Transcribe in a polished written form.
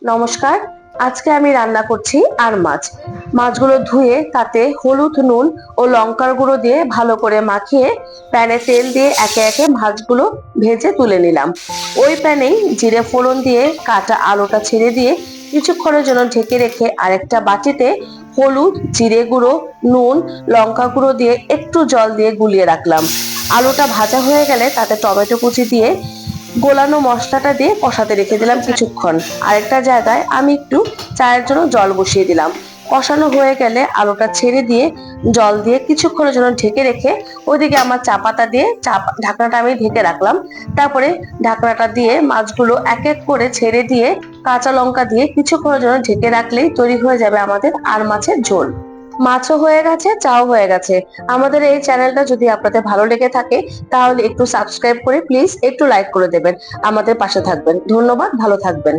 নমস্কার। আজকে আমি রান্না করছি আর মাছ। মাছগুলো ধুয়ে তাতে হলুদ, নুন ও লঙ্কার গুঁড়ো দিয়ে ভালো করে মাখিয়ে প্যানে তেল দিয়ে একে একে মাছগুলো ভেজে তুলে নিলাম। ওই প্যানেই জিরে ফোড়ন দিয়ে কাটা আলুটা ছেড়ে দিয়ে কিছুক্ষণের জন্য ঢেকে রেখে আরেকটা বাটিতে হলুদ, জিরে গুঁড়ো, নুন, লঙ্কা গুঁড়ো দিয়ে একটু জল দিয়ে গুলিয়ে রাখলাম। আলুটা ভাজা হয়ে গেলে তাতে টমেটো কুচি দিয়ে গোলানো মশলাটা দিয়ে কষাতে রেখে দিলাম কিছুক্ষণ। আরেকটা জায়গায় আমি একটু চায়ের জন্য জল বসিয়ে দিলাম। কষানো হয়ে গেলে আলুটা ছেড়ে দিয়ে জল দিয়ে কিছুক্ষণের জন্য ঢেকে রেখে ওইদিকে আমার চা পাতা দিয়ে ঢাকনাটা আমি ঢেকে রাখলাম। তারপরে ঢাকনাটা দিয়ে মাছগুলো এক এক করে ছেড়ে দিয়ে কাঁচা লঙ্কা দিয়ে কিছুক্ষণের জন্য ঢেকে রাখলেই তৈরি হয়ে যাবে আমাদের আর মাছের ঝোল। মাছও হয়ে গেছে, চাও হয়ে গেছে। আমাদের এই চ্যানেলটা যদি আপনাদের ভালো লেগে থাকে তাহলে একটু সাবস্ক্রাইব করে প্লিজ একটু লাইক করে দেবেন, আমাদের পাশে থাকবেন। ধন্যবাদ, ভালো থাকবেন।